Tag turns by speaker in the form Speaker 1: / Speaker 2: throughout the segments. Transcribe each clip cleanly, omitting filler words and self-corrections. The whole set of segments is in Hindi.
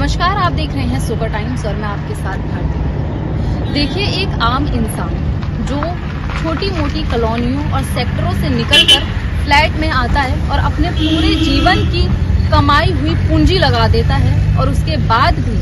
Speaker 1: नमस्कार, आप देख रहे हैं सुपर टाइम्स और मैं आपके साथ भारती। देखिए, एक आम इंसान जो छोटी मोटी कॉलोनियों और सेक्टरों से निकलकर फ्लैट में आता है और अपने पूरे जीवन की कमाई हुई पूंजी लगा देता है और उसके बाद भी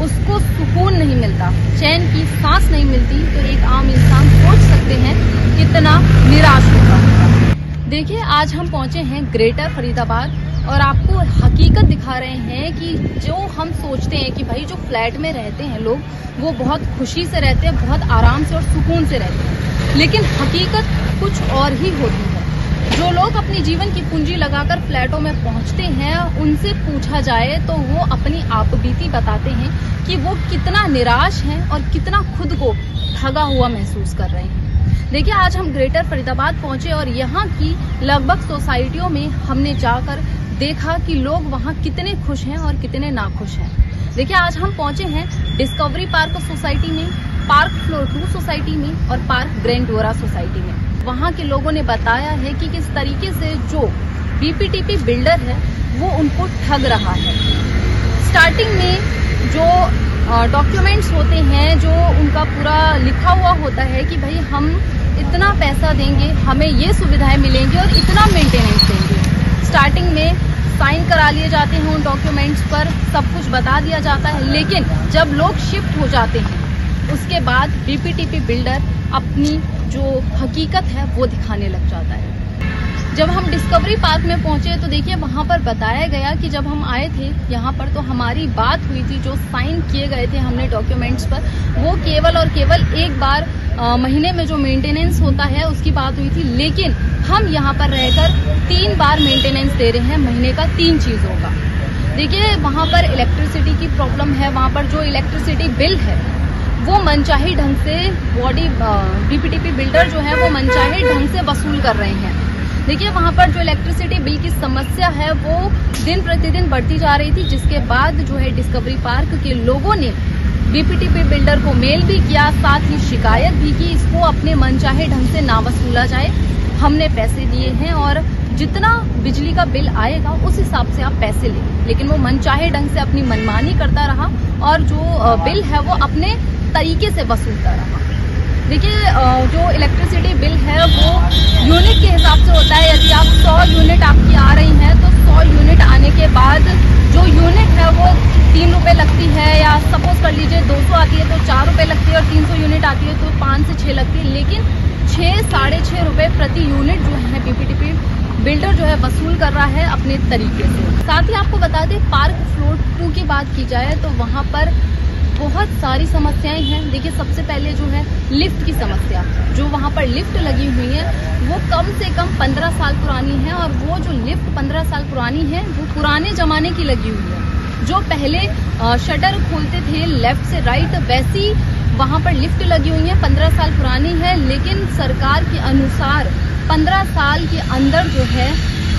Speaker 1: उसको सुकून नहीं मिलता, चैन की सांस नहीं मिलती, तो एक आम इंसान सोच सकते हैं कितना निराश होगा। देखिए, आज हम पहुंचे हैं ग्रेटर फरीदाबाद और आपको हकीकत दिखा रहे हैं कि जो हम सोचते हैं कि भाई जो फ्लैट में रहते हैं लोग वो बहुत खुशी से रहते हैं, बहुत आराम से और सुकून से रहते हैं, लेकिन हकीकत कुछ और ही होती है। जो लोग अपनी जीवन की पूंजी लगाकर फ्लैटों में पहुंचते हैं, उनसे पूछा जाए तो वो अपनी आपबीती बताते हैं कि वो कितना निराश हैं और कितना खुद को ठगा हुआ महसूस कर रहे हैं। देखिए, आज हम ग्रेटर फरीदाबाद पहुंचे और यहाँ की लगभग सोसाइटियों में हमने जाकर देखा कि लोग वहाँ कितने खुश हैं और कितने नाखुश हैं। देखिए, आज हम पहुंचे हैं डिस्कवरी पार्क सोसाइटी में, पार्क फ्लोर 2 सोसाइटी में और पार्क ग्रैंडोरा सोसाइटी में। वहाँ के लोगों ने बताया है कि किस तरीके से जो बीपीटीपी बिल्डर है वो उनको ठग रहा है। स्टार्टिंग में जो डॉक्यूमेंट्स होते हैं, जो उनका पूरा लिखा हुआ होता है कि भाई हम इतना पैसा देंगे, हमें ये सुविधाएं मिलेंगी और इतना मेंटेनेंस देंगे। स्टार्टिंग में साइन करा लिए जाते हैं उन डॉक्यूमेंट्स पर, सब कुछ बता दिया जाता है, लेकिन जब लोग शिफ्ट हो जाते हैं उसके बाद बीपीटीपी बिल्डर अपनी जो हकीकत है वो दिखाने लग जाता है। जब हम डिस्कवरी पार्क में पहुंचे तो देखिए, वहां पर बताया गया कि जब हम आए थे यहाँ पर तो हमारी बात हुई थी, जो साइन किए गए थे हमने डॉक्यूमेंट्स पर, वो केवल और केवल एक बार महीने में जो मेंटेनेंस होता है उसकी बात हुई थी, लेकिन हम यहाँ पर रहकर 3 बार मेंटेनेंस दे रहे हैं महीने का 3 चीजों का। देखिए, वहाँ पर इलेक्ट्रिसिटी की प्रॉब्लम है, वहाँ पर जो इलेक्ट्रिसिटी बिल है वो मनचाही ढंग से बीपीटीपी बिल्डर जो है वो मनचाही ढंग से वसूल कर रहे हैं। देखिए, वहाँ पर जो इलेक्ट्रिसिटी बिल की समस्या है वो दिन प्रतिदिन बढ़ती जा रही थी, जिसके बाद जो है डिस्कवरी पार्क के लोगों ने बीपीटीपी बिल्डर को मेल भी किया, साथ ही शिकायत भी की इसको अपने मनचाहे ढंग से ना वसूला जाए। हमने पैसे दिए हैं और जितना बिजली का बिल आएगा उस हिसाब से आप पैसे लें, लेकिन वो मनचाहे ढंग से अपनी मनमानी करता रहा और जो बिल है वो अपने तरीके से वसूलता रहा। देखिए, जो इलेक्ट्रिसिटी बिल है वो यूनिट के हिसाब से होता है। यदि आप 100 यूनिट आपकी आ रही हैं तो 100 यूनिट आने के बाद जो यूनिट है वो 3 रुपए लगती है, या सपोज कर लीजिए 200 आती है तो 4 रुपए लगती है, और 300 यूनिट आती है तो 5 से 6 लगती है, लेकिन 6-6.5 रुपए प्रति यूनिट जो है बीपीटीपी बिल्डर जो है वसूल कर रहा है अपने तरीके से। साथ ही आपको बता दें, पार्क फ्लोर 2 की बात की जाए तो वहाँ पर बहुत सारी समस्याएं हैं। देखिए, सबसे पहले जो है लिफ्ट की समस्या, जो वहाँ पर लिफ्ट लगी हुई है वो कम से कम 15 साल पुरानी है, और वो जो लिफ्ट 15 साल पुरानी है वो पुराने जमाने की लगी हुई है। जो पहले शटर खोलते थे लेफ्ट से राइट, वैसी वहाँ पर लिफ्ट लगी हुई है, 15 साल पुरानी है, लेकिन सरकार के अनुसार 15 साल के अंदर जो है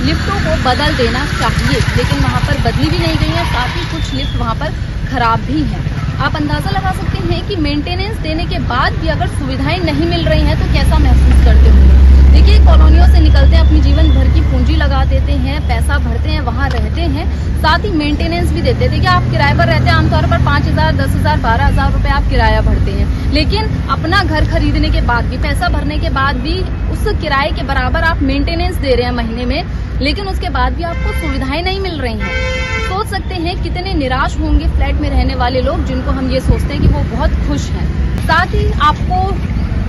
Speaker 1: लिफ्टों को बदल देना चाहिए, लेकिन वहाँ पर बदली भी नहीं गई है। साथ ही कुछ लिफ्ट वहाँ पर खराब भी हैं। आप अंदाजा लगा सकते हैं कि मेंटेनेंस देने के बाद भी अगर सुविधाएं नहीं मिल रही हैं तो कैसा महसूस करते होंगे। देखिए, कॉलोनियों से निकलते हैं, अपनी जीवन भर की पूंजी लगा देते हैं, पैसा भरते हैं, वहाँ रहते हैं, साथ ही मेंटेनेंस भी देते हैं। देखिए, आप किराए पर रहते हैं, आमतौर पर 5,000, 10,000, 12,000 रुपए आप किराया भरते हैं, लेकिन अपना घर खरीदने के बाद भी, पैसा भरने के बाद भी उस किराए के बराबर आप मेंटेनेंस दे रहे हैं महीने में, लेकिन उसके बाद भी आपको सुविधाएं नहीं मिल रही हैं। सोच सकते हैं कितने निराश होंगे फ्लैट में रहने वाले लोग, जिनको हम ये सोचते हैं कि वो बहुत खुश हैं। साथ ही आपको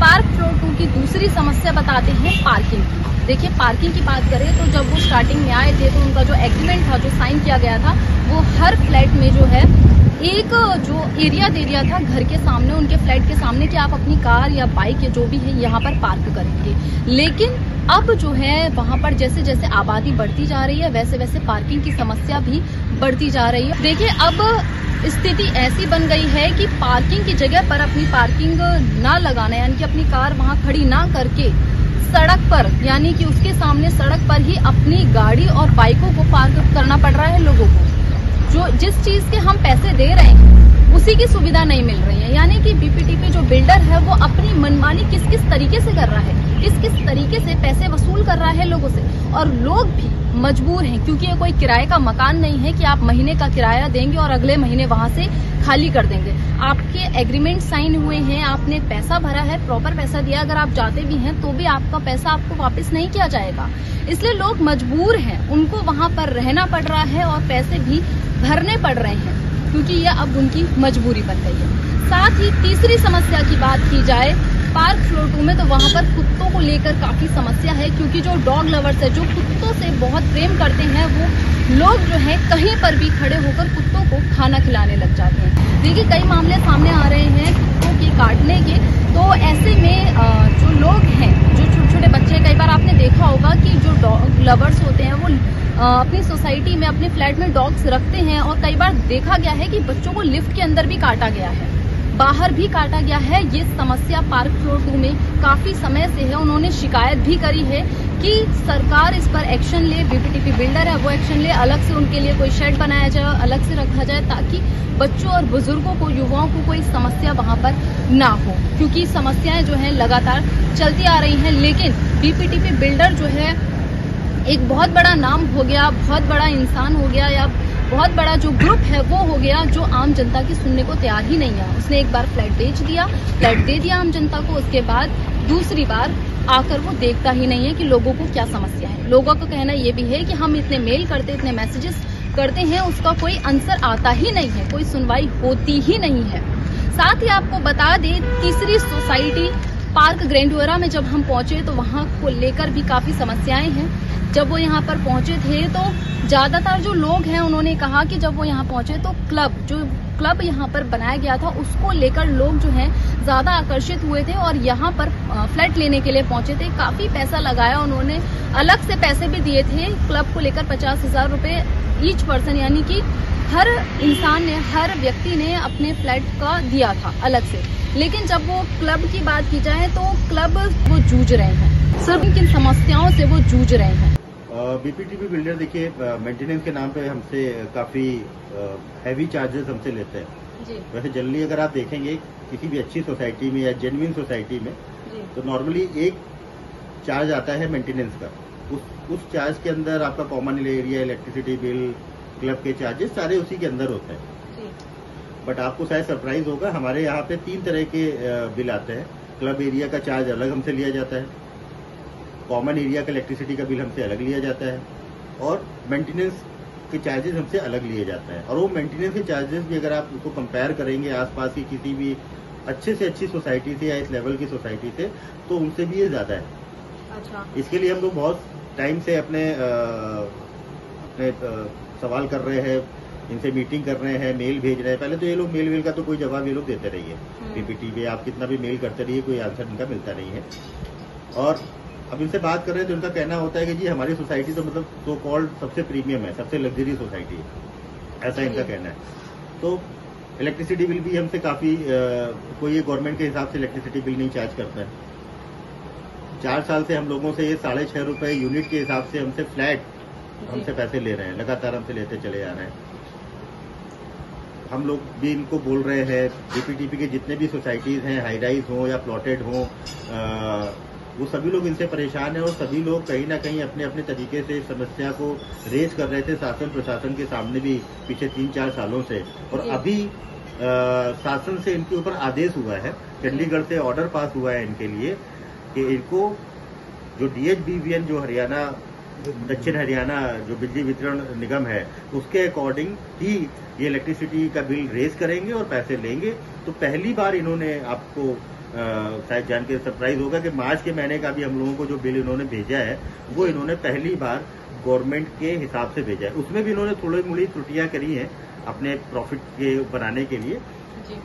Speaker 1: पार्क फ्लोर 2 की दूसरी समस्या बताते हैं, पार्किंग की। देखिए, पार्किंग की बात करें तो जब वो स्टार्टिंग में आए थे तो उनका जो एग्रीमेंट था, जो साइन किया गया था, वो हर फ्लैट में जो है एक जो एरिया दे दिया था घर के सामने, उनके फ्लैट के सामने, कि आप अपनी कार या बाइक या जो भी है यहाँ पर पार्क करेंगे। लेकिन अब जो है वहाँ पर जैसे जैसे आबादी बढ़ती जा रही है वैसे वैसे पार्किंग की समस्या भी बढ़ती जा रही है। देखिए, अब स्थिति ऐसी बन गई है कि पार्किंग की जगह पर अपनी पार्किंग ना लगाना, यानी कि अपनी कार वहाँ खड़ी ना करके सड़क पर, यानी कि उसके सामने सड़क पर ही अपनी गाड़ी और बाइकों को पार्क करना पड़ रहा है लोगों को। जो जिस चीज के हम पैसे दे रहे हैं उसी की सुविधा नहीं मिल रही है, यानी कि बीपीटीपी जो बिल्डर है वो अपनी मनमानी किस किस तरीके से कर रहा है, किस किस तरीके से पैसे वसूल कर रहा है लोगों से, और लोग भी मजबूर हैं, क्योंकि ये कोई किराए का मकान नहीं है कि आप महीने का किराया देंगे और अगले महीने वहां से खाली कर देंगे। आपके एग्रीमेंट साइन हुए हैं, आपने पैसा भरा है, प्रॉपर पैसा दिया, अगर आप जाते भी हैं तो भी आपका पैसा आपको वापस नहीं किया जाएगा। इसलिए लोग मजबूर हैं, उनको वहां पर रहना पड़ रहा है और पैसे भी भरने पड़ रहे हैं, क्योंकि ये अब उनकी मजबूरी बन गई है। साथ ही तीसरी समस्या की बात की जाए पार्क फ्लोर 2 में, तो वहां पर कुत्तों को लेकर काफी समस्या है, क्योंकि जो डॉग लवर्स है, जो कुत्तों से बहुत प्रेम करते हैं, वो लोग जो है कहीं पर भी खड़े होकर कुत्तों को खाना खिलाने लग जाते हैं। देखिए कई मामले सामने आ रहे हैं कुत्तों के काटने के, तो ऐसे में जो लोग हैं, जो छोटे छोटे बच्चे, कई बार आपने देखा होगा कि जो डॉग लवर्स होते हैं वो अपनी सोसाइटी में, अपने फ्लैट में डॉग्स रखते हैं, और कई बार देखा गया है कि बच्चों को लिफ्ट के अंदर भी काटा गया है, बाहर भी काटा गया है। ये समस्या पार्क फ्लोर 2 में काफी समय से है। उन्होंने शिकायत भी करी है कि सरकार इस पर एक्शन ले, बीपीटीपी बिल्डर है वो एक्शन ले, अलग से उनके लिए कोई शेड बनाया जाए, अलग से रखा जाए, ताकि बच्चों और बुजुर्गों को, युवाओं को कोई समस्या वहां पर ना हो, क्योंकि समस्याएं जो है लगातार चलती आ रही हैं। लेकिन बीपीटीपी बिल्डर जो है एक बहुत बड़ा नाम हो गया, बहुत बड़ा इंसान हो गया, या बहुत बड़ा जो ग्रुप है वो हो गया, जो आम जनता की सुनने को तैयार ही नहीं है। उसने एक बार फ्लैट बेच दिया, फ्लैट दे दिया आम जनता को, उसके बाद दूसरी बार आकर वो देखता ही नहीं है कि लोगों को क्या समस्या है। लोगों का कहना ये भी है कि हम इतने मेल करते, इतने मैसेजेस करते हैं, उसका कोई आंसर आता ही नहीं है, कोई सुनवाई होती ही नहीं है। साथ ही आपको बता दें, तीसरी सोसाइटी पार्क ग्रैंडोरा में जब हम पहुंचे तो वहां को लेकर भी काफी समस्याएं हैं। जब वो यहाँ पर पहुंचे थे तो ज्यादातर जो लोग हैं, उन्होंने कहा कि जब वो यहाँ पहुंचे तो क्लब यहाँ पर बनाया गया था, उसको लेकर लोग जो हैं ज्यादा आकर्षित हुए थे और यहाँ पर फ्लैट लेने के लिए पहुंचे थे। काफी पैसा लगाया उन्होंने, अलग से पैसे भी दिए थे क्लब को लेकर, 50,000 रुपए ईच पर्सन, यानी कि हर इंसान ने, हर व्यक्ति ने अपने फ्लैट का दिया था अलग से। लेकिन जब वो क्लब की बात की जाए तो क्लब वो जूझ रहे हैं, सिर्फ किन समस्याओं से वो जूझ रहे हैं।
Speaker 2: बीपीटीपी बिल्डर देखिए मेंटेनेंस के नाम पे हमसे काफी हैवी चार्जेस हमसे लेते हैं जी। वैसे जनरली अगर आप देखेंगे किसी भी अच्छी सोसाइटी में या जेन्युइन सोसाइटी में जी, तो नॉर्मली एक चार्ज आता है मेंटेनेंस का। उस चार्ज के अंदर आपका common area, electricity bill, club के चार्जेस सारे उसी के अंदर होते हैं। बट आपको शायद सरप्राइज होगा, हमारे यहाँ पे 3 तरह के बिल आते हैं। क्लब एरिया का चार्ज अलग हमसे लिया जाता है, कॉमन एरिया का इलेक्ट्रिसिटी का बिल हमसे अलग लिया जाता है, और मेंटेनेंस के चार्जेस हमसे अलग लिए जाते हैं। और वो मेंटेनेंस के चार्जेस भी अगर आप उसको कंपेयर करेंगे आसपास की किसी भी अच्छे से अच्छी सोसाइटी से या इस लेवल की सोसाइटी से, तो उनसे भी ये ज्यादा है। अच्छा। इसके लिए हम लोग बहुत टाइम से अपने सवाल कर रहे हैं, इनसे मीटिंग कर रहे हैं, मेल भेज रहे हैं। पहले तो ये लोग मेल का तो कोई जवाब ये लोग देते रहिए, पीपीटी पे आप कितना भी मेल करते रहिए, कोई आंसर इनका मिलता नहीं है। और अब इनसे बात कर रहे हैं तो इनका कहना होता है कि जी हमारी सोसाइटी तो मतलब सो कॉल्ड सबसे प्रीमियम है, सबसे लग्जरी सोसाइटी है, ऐसा इनका कहना है। तो इलेक्ट्रिसिटी बिल भी हमसे काफी कोई ये गवर्नमेंट के हिसाब से इलेक्ट्रिसिटी बिल नहीं चार्ज करता है। 4 साल से हम लोगों से ये 6.5 रुपए यूनिट के हिसाब से हमसे फ्लैट हमसे पैसे ले रहे हैं, लगातार हमसे लेते चले जा रहे हैं। हम लोग भी इनको बोल रहे हैं, बीपीटीपी के जितने भी सोसाइटीज हैं, हाई राइज हो या प्लॉटेड हो, वो सभी लोग इनसे परेशान हैं और सभी लोग कहीं ना कहीं अपने अपने तरीके से समस्या को रेज कर रहे थे शासन प्रशासन के सामने भी पिछले 3-4 सालों से। और अभी शासन से इनके ऊपर आदेश हुआ है, चंडीगढ़ से ऑर्डर पास हुआ है इनके लिए कि इनको जो DHBVN जो हरियाणा, दक्षिण हरियाणा जो बिजली वितरण निगम है, उसके अकॉर्डिंग ही ये इलेक्ट्रिसिटी का बिल रेज करेंगे और पैसे लेंगे। तो पहली बार इन्होंने, आपको शायद जान के सरप्राइज होगा कि मार्च के महीने का भी हम लोगों को जो बिल इन्होंने भेजा है वो इन्होंने पहली बार गवर्नमेंट के हिसाब से भेजा है। उसमें भी इन्होंने थोड़ी मोड़ी त्रुटियां करी हैं अपने प्रॉफिट के बनाने के लिए जी।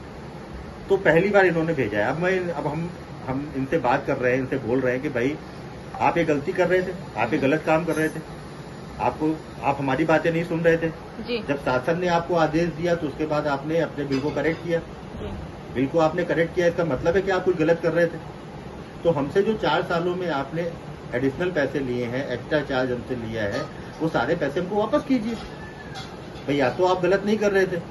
Speaker 2: तो पहली बार इन्होंने भेजा है। अब हम इनसे बात कर रहे हैं, इनसे बोल रहे हैं कि भाई आप ये गलती कर रहे थे, आप ये गलत काम कर रहे थे, आप हमारी बातें नहीं सुन रहे थे जी। जब शासन ने आपको आदेश दिया तो उसके बाद आपने अपने बिल को करेक्ट किया, बिल को आपने करेक्ट किया, इसका मतलब है कि आप कुछ गलत कर रहे थे। तो हमसे जो 4 सालों में आपने एडिशनल पैसे लिए हैं, एक्स्ट्रा चार्ज हमसे लिया है, वो सारे पैसे हमको वापस कीजिए। भाई या तो आप गलत नहीं कर रहे थे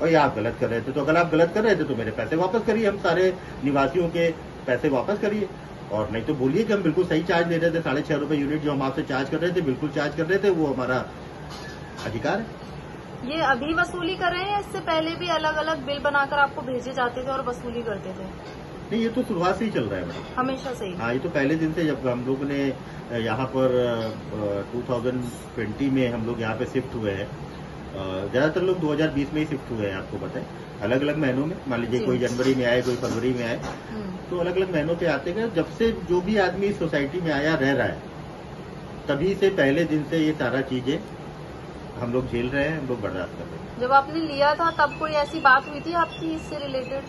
Speaker 2: और या आप गलत कर रहे थे, तो अगर आप गलत कर रहे थे तो मेरे पैसे वापस करिए, हम सारे निवासियों के पैसे वापस करिए। और नहीं तो बोलिए कि हम बिल्कुल सही चार्ज ले रहे थे, 6.5 रुपए यूनिट जो हम आपसे चार्ज कर रहे थे, बिल्कुल चार्ज कर रहे थे, वो हमारा अधिकार है।
Speaker 3: ये अभी वसूली कर रहे हैं, इससे पहले भी अलग अलग बिल बनाकर आपको भेजे जाते थे और वसूली करते थे?
Speaker 2: नहीं, ये तो शुरुआत से ही चल रहा है मैडम,
Speaker 3: हमेशा से ही।
Speaker 2: हाँ, ये तो पहले दिन से जब हम लोग ने यहाँ पर 2020 में हम लोग यहाँ पे शिफ्ट हुए हैं, ज्यादातर लोग 2020 में ही शिफ्ट हुए हैं, आपको पता है, अलग अलग महीनों में, मान लीजिए कोई जनवरी में आए, कोई फरवरी में आए, तो अलग अलग महीनों पे आते गए। जब से जो भी आदमी सोसाइटी में आया रह रहा है, तभी से पहले दिन से ये सारा चीजें हम लोग झेल रहे हैं, हम लोग बर्दाश्त कर रहे हैं।
Speaker 3: जब आपने लिया था तब कोई ऐसी बात हुई थी आपकी इससे रिलेटेड?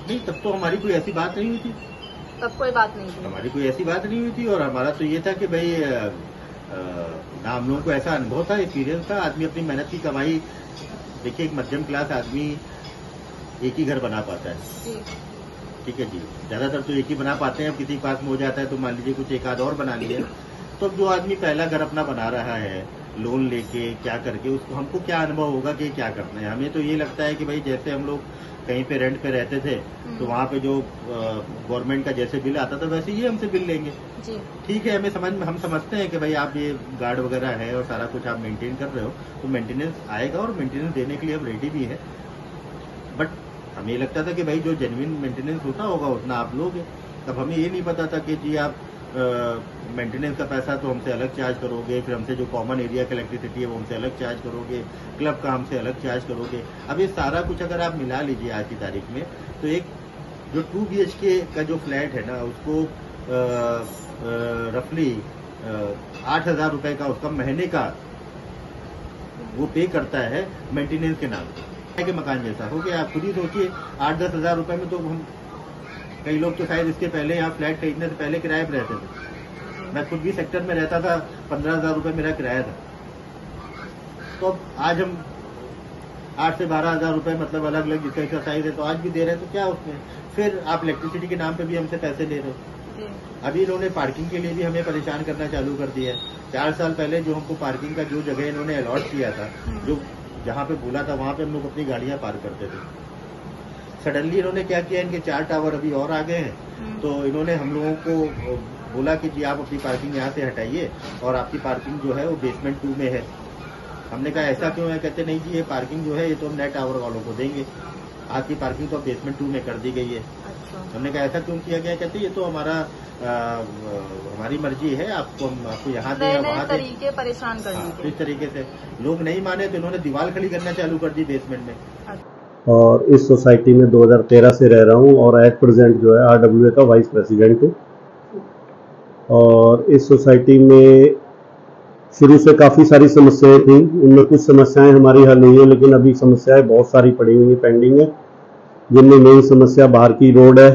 Speaker 2: नहीं, तब तो हमारी कोई ऐसी बात नहीं हुई थी,
Speaker 3: तब कोई बात नहीं थी,
Speaker 2: हमारी कोई ऐसी बात नहीं हुई थी। और हमारा तो ये था कि भाई ना हम लोगों को ऐसा अनुभव था, एक्सपीरियंस था, आदमी अपनी मेहनत की कमाई, देखिए एक मध्यम क्लास आदमी एक ही घर बना पाता है
Speaker 3: जी।
Speaker 2: ठीक है जी, ज्यादातर तो एक ही बना पाते हैं, अब किसी के पास में हो जाता है तो मान लीजिए कुछ एक आध और बना लिया। तो जो आदमी पहला घर अपना बना रहा है लोन लेके क्या करके, उसको हमको क्या अनुभव होगा कि क्या करना है। हमें तो ये लगता है कि भाई जैसे हम लोग कहीं पे रेंट पे रहते थे तो वहाँ पे जो गवर्नमेंट का जैसे बिल आता था वैसे ही हमसे बिल लेंगे
Speaker 3: जी।
Speaker 2: ठीक है, हम समझते हैं कि भाई आप ये गार्ड वगैरह है और सारा कुछ आप मेंटेन कर रहे हो तो मेंटेनेंस आएगा और मेंटेनेंस देने के लिए हम रेडी भी है। बट हमें लगता था कि भाई जो जेन्युइन मेंटेनेंस होता होगा उतना आप लोगे। तब हमें ये नहीं पता था कि जी आप मेंटेनेंस का पैसा तो हमसे अलग चार्ज करोगे, फिर हमसे जो कॉमन एरिया का इलेक्ट्रिसिटी है वो हमसे अलग चार्ज करोगे, क्लब का हमसे अलग चार्ज करोगे। अब ये सारा कुछ अगर आप मिला लीजिए आज की तारीख में तो एक जो 2 BHK का जो फ्लैट है ना उसको रफली 8,000 रुपए का उसका महीने का वो पे करता है मेंटेनेंस के नाम के मकान जैसा हो गया। आप खुद ही सोचिए 8-10 हजार रुपए में तो हम कई लोग तो शायद इसके पहले यहाँ फ्लैट खरीदने से पहले किराए पर रहते थे। मैं खुद भी सेक्टर में रहता था, 15,000 रुपए मेरा किराया था। तो अब आज हम 8 से 12,000 रुपए मतलब अलग अलग जिसका इसका साइज है तो आज भी दे रहे हैं, तो क्या उसमें फिर आप इलेक्ट्रिसिटी के नाम पे भी हमसे पैसे ले रहे हो। अभी इन्होंने पार्किंग के लिए भी हमें परेशान करना चालू कर दिया है। 4 साल पहले जो हमको पार्किंग का जो जगह इन्होंने अलॉट किया था, जो जहाँ पे बोला था वहां पे हम लोग अपनी गाड़ियां पार्क करते थे, सडनली इन्होंने क्या किया, इनके 4 टावर अभी और आ गए हैं तो इन्होंने हम लोगों को बोला कि जी आप अपनी पार्किंग यहाँ से हटाइए और आपकी पार्किंग जो है वो बेसमेंट 2 में है। हमने कहा ऐसा क्यों है, कहते नहीं जी ये पार्किंग जो है ये तो हम नए टावर वालों को देंगे, आपकी पार्किंग तो बेसमेंट 2 में कर दी गई है। अच्छा। हमने कहा ऐसा क्यों किया गया, कहते ये तो हमारी मर्जी है, आपको यहाँ दें वहाँ
Speaker 3: तरीके परेशान करने के।
Speaker 2: इस तरीके से लोग नहीं माने तो इन्होंने दीवार खड़ी करना चालू कर दी बेसमेंट में।
Speaker 4: और इस सोसाइटी में 2013 से रह रहा हूँ और एट प्रेजेंट जो है RWA का वाइस प्रेसिडेंट हूँ। और इस सोसाइटी में शुरू से काफ़ी सारी समस्याएं थी, उनमें कुछ समस्याएं हमारी हल हुई है लेकिन अभी समस्याएं बहुत सारी पड़ी हुई है, पेंडिंग है। जिनमें मेन समस्या बाहर की रोड है,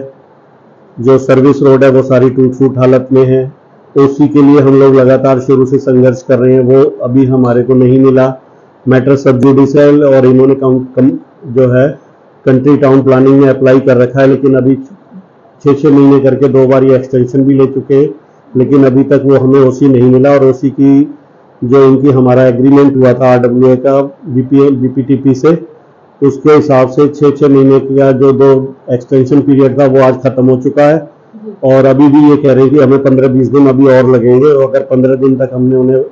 Speaker 4: जो सर्विस रोड है वो सारी टूट फूट हालत में है। उसी के लिए हम लोग लगातार शुरू से संघर्ष कर रहे हैं, वो अभी हमारे को नहीं मिला। मैटर सब जुडिशियल और इन्होंने जो है कंट्री टाउन प्लानिंग में अप्लाई कर रखा है, लेकिन अभी 6-6 महीने करके 2 बार ये एक्सटेंशन भी ले चुके हैं, लेकिन अभी तक वो हमें ओसी नहीं मिला। और ओसी की जो इनकी हमारा एग्रीमेंट हुआ था RWA का BPTP से, उसके हिसाब से 6-6 महीने का जो 2 एक्सटेंशन पीरियड था वो आज खत्म हो चुका है। और अभी भी ये कह रहे हैं कि हमें 15-20 दिन अभी और लगेंगे। और अगर 15 दिन तक हमने उन्हें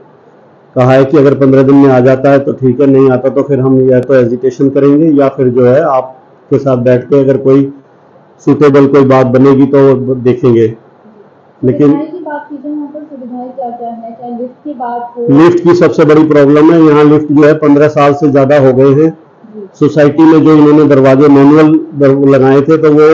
Speaker 4: कहा है कि अगर 15 दिन में आ जाता है तो ठीक है, नहीं आता तो फिर हम या तो एजिटेशन करेंगे या फिर जो है आपके साथ बैठ के अगर कोई सुटेबल कोई बात बनेगी तो देखेंगे। लेकिन लिफ्ट की सबसे बड़ी प्रॉब्लम है, यहाँ लिफ्ट जो है 15 साल से ज्यादा हो गए हैं। सोसाइटी में जो इन्होंने दरवाजे मैनुअल लगाए थे तो वो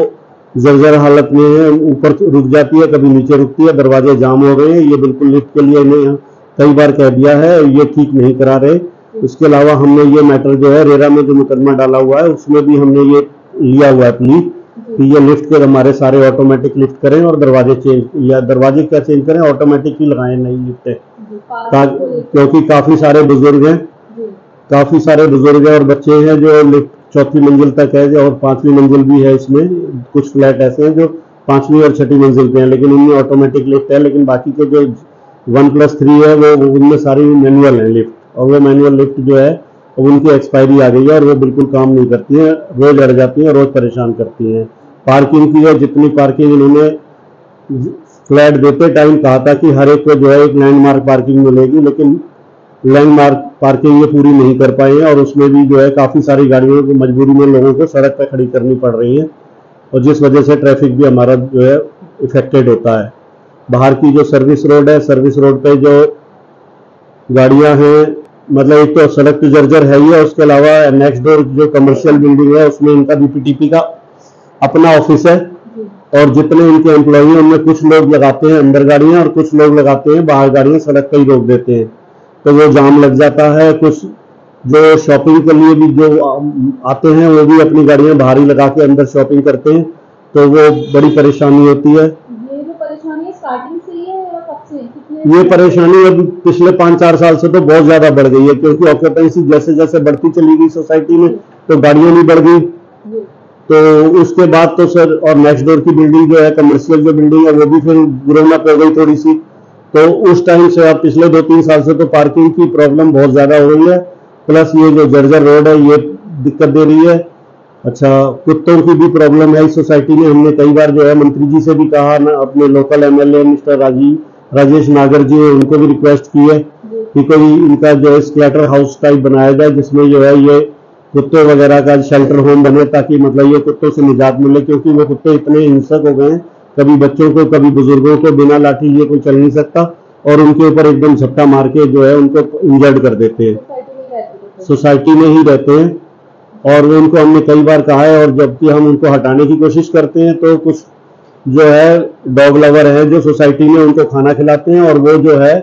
Speaker 4: जर्जर हालत में है, ऊपर रुक जाती है कभी नीचे रुकती है, दरवाजे जाम हो गए हैं। ये बिल्कुल लिफ्ट के लिए इन्हें कई बार कह दिया है, ये ठीक नहीं करा रहे। इसके अलावा हमने ये मैटर जो है रेरा में जो मुकदमा डाला हुआ है उसमें भी हमने ये लिया हुआ है प्लीज कि ये लिफ्ट के हमारे सारे ऑटोमेटिक लिफ्ट करें और दरवाजे चेंज, या दरवाजे क्या चेंज करें, ऑटोमेटिक ही लगाएं नई लिफ्ट, क्योंकि काफी सारे बुजुर्ग हैं और बच्चे हैं जो लिफ्ट 4थी मंजिल तक है और 5वीं मंजिल भी है। इसमें कुछ फ्लैट ऐसे हैं जो 5वीं और 6ठी मंजिल पे हैं लेकिन उनमें ऑटोमेटिक लिफ्ट है, लेकिन बाकी के जो 1+3 है वो उनमें सारी मैनुअल है लिफ्ट, और वो मैनुअल लिफ्ट जो है उनकी एक्सपायरी आ गई है और वो बिल्कुल काम नहीं करती है, रोज अड़ जाती है, रोज परेशान करती हैं। पार्किंग की है, जितनी पार्किंग इन्होंने फ्लैट देते टाइम कहा था कि हर एक को जो है एक लैंडमार्क पार्किंग मिलेगी, लेकिन लैंडमार्क पार्किंग ये पूरी नहीं कर पाए हैं और उसमें भी जो है काफ़ी सारी गाड़ियों को मजबूरी में लोगों को सड़क पर खड़ी करनी पड़ रही है और जिस वजह से ट्रैफिक भी हमारा जो है इफेक्टेड होता है। बाहर की जो सर्विस रोड है, सर्विस रोड पे जो गाड़ियां हैं, मतलब एक तो सड़क तो जर्जर है ही है, उसके अलावा नेक्स्ट डोर जो कमर्शियल बिल्डिंग है उसमें इनका बीपीटीपी का अपना ऑफिस है और जितने इनके एम्प्लॉई हैं उनमें कुछ लोग लगाते हैं अंदर गाड़ियां और कुछ लोग लगाते हैं बाहर गाड़ियां, सड़क पर ही रोक देते हैं तो वो जाम लग जाता है। कुछ जो शॉपिंग के लिए भी जो आते हैं वो भी अपनी गाड़ियां बाहर ही लगा के अंदर शॉपिंग करते हैं, तो वो बड़ी परेशानी होती है।
Speaker 1: ये जो परेशानी स्टार्टिंग से ही है या कब से?
Speaker 4: ये परेशानी अब पिछले 5-4 साल से तो बहुत ज्यादा बढ़ गई है, क्योंकि ऑक्यूपेंसी जैसे जैसे बढ़ती चली गई सोसाइटी में तो गाड़ियां भी बढ़ गई, तो उसके बाद तो सर और नेक्स्ट डोर की बिल्डिंग जो है कमर्शियल जो बिल्डिंग है वो भी फिर ग्रोन अप हो गई थोड़ी सी, तो उस टाइम से अब पिछले 2-3 साल से तो पार्किंग की प्रॉब्लम बहुत ज्यादा हो रही है, प्लस ये जो जर्जर रोड है ये दिक्कत दे रही है। अच्छा, कुत्तों की भी प्रॉब्लम है इस सोसाइटी में। हमने कई बार जो है मंत्री जी से भी कहा ना, अपने लोकल एमएलए मिस्टर राजेश नागर जी, उनको भी रिक्वेस्ट की है कि कोई इनका जो है स्क्लैटर हाउस टाइप बनाया जाए जिसमें जो है ये कुत्तों वगैरह का शेल्टर होम बने, ताकि मतलब ये कुत्तों से निजात मिले, क्योंकि वो कुत्ते इतने हिंसक हो गए हैं, कभी बच्चों को कभी बुजुर्गों को बिना लाठी ये कोई चल नहीं सकता और उनके ऊपर एकदम झपटा मार के जो है उनको इंजर्ड कर देते हैं। सोसाइटी में ही रहते हैं और वो उनको हमने कई बार कहा है और जबकि हम उनको हटाने की कोशिश करते हैं तो कुछ जो है डॉग लवर है जो सोसाइटी में उनको खाना खिलाते हैं और वो जो है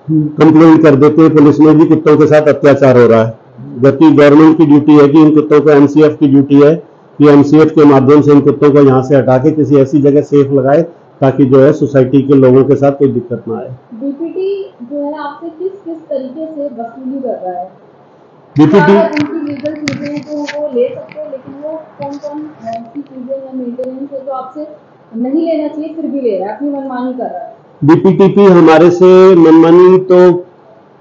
Speaker 4: कंप्लेंट कर देते हैं पुलिस में भी कुत्तों के साथ अत्याचार हो रहा है, जबकि गवर्नमेंट की ड्यूटी है कि इन कुत्तों को एमसीएफ की ड्यूटी है कि एमसीएफ के माध्यम से इन कुत्तों को यहाँ से हटा के किसी ऐसी जगह सेफ लगाए ताकि जो है सोसाइटी के लोगों के साथ कोई दिक्कत ना आए।
Speaker 1: बीपीटी जो है आपसे किस किस तरीके से वसूली कर रहा है?
Speaker 4: बीपीटी
Speaker 1: उनकी लीगल चीजें तो वो ले सकते हैं, लेकिन वो कौन कौन ऐसी चीजें या मेंटेनेंस है जो आपसे नहीं लेना चाहिए फिर भी ले रहा है, अपनी मनमानी कर रहा है?
Speaker 4: बीपीटीपी हमारे से मनमानी तो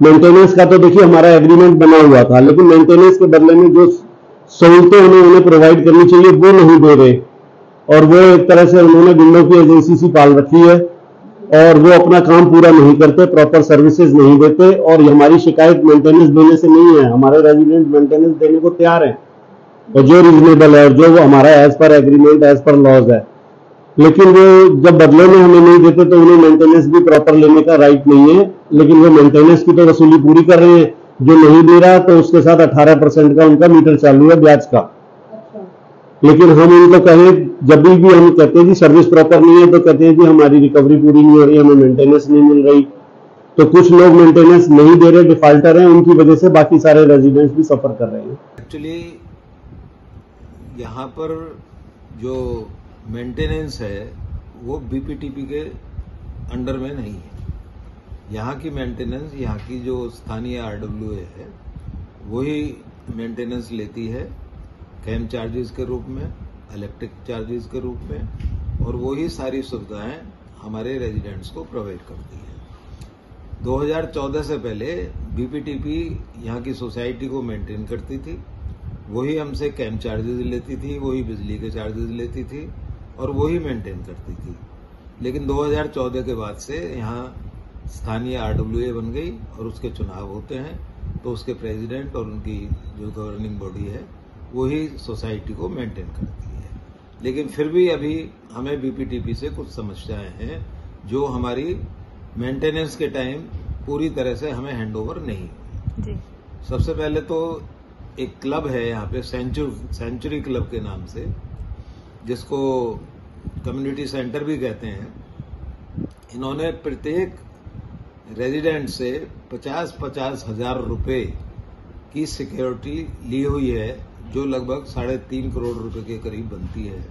Speaker 4: मेंटेनेंस का तो देखिए हमारा एग्रीमेंट बना हुआ था, लेकिन मेंटेनेंस के बदले में जो सहूलतें उन्हें प्रोवाइड करनी चाहिए वो नहीं दे रहे और वो एक तरह से उन्होंने गुंडों की एजेंसी सी पाल रखी है और वो अपना काम पूरा नहीं करते, प्रॉपर सर्विसेज नहीं देते और हमारी शिकायत मेंटेनेंस देने से नहीं है, हमारे रेजिडेंट मेंटेनेंस देने को तैयार हैं और जो रीजनेबल है और जो वो हमारा as per agreement as per laws है, लेकिन वो जब बदले में हमें नहीं देते तो उन्हें मेंटेनेंस भी प्रॉपर लेने का राइट नहीं है, लेकिन वो मेंटेनेंस की तो वसूली पूरी कर रहे हैं, जो नहीं दे रहा तो उसके साथ 18% का उनका मीटर चालू है ब्याज का। लेकिन हम उनको कहें, जब भी हम कहते हैं कि सर्विस प्रॉपर नहीं है तो कहते हैं कि हमारी रिकवरी पूरी नहीं हो रही, हमें मेंटेनेंस नहीं मिल रही, तो कुछ लोग मेंटेनेंस नहीं दे रहे, डिफॉल्टर हैं, उनकी वजह से बाकी सारे रेजिडेंट्स भी सफर कर रहे हैं।
Speaker 5: एक्चुअली यहाँ पर जो मेंटेनेंस है वो बीपीटीपी के अंडर में नहीं है। यहाँ की मेंटेनेंस, यहाँ की जो स्थानीय आरडब्ल्यूए है वही मेंटेनेंस लेती है कैंप चार्जेस के रूप में, इलेक्ट्रिक चार्जेस के रूप में, और वही सारी सुविधाएं हमारे रेजिडेंट्स को प्रोवाइड करती है। 2014 से पहले बीपीटीपी यहाँ की सोसाइटी को मेंटेन करती थी, वही हमसे कैंप चार्जेस लेती थी, वही बिजली के चार्जेस लेती थी और वही मेंटेन करती थी। लेकिन 2014 के बाद से यहाँ स्थानीय आरडब्ल्यूए बन गई और उसके चुनाव होते हैं तो उसके प्रेसिडेंट और उनकी जो गवर्निंग बॉडी है वही सोसाइटी को मेंटेन करती है। लेकिन फिर भी अभी हमें बीपीटीपी से कुछ समस्याएं हैं जो हमारी मेंटेनेंस के टाइम पूरी तरह से हमें हैंडओवर नहीं हुई। सबसे पहले तो एक क्लब है यहाँ पे सेंचुरी क्लब के नाम से, जिसको कम्युनिटी सेंटर भी कहते हैं। इन्होंने प्रत्येक रेजिडेंट से 50-50 हजार रुपए की सिक्योरिटी ली हुई है, जो लगभग 3.5 करोड़ रुपए के करीब बनती है।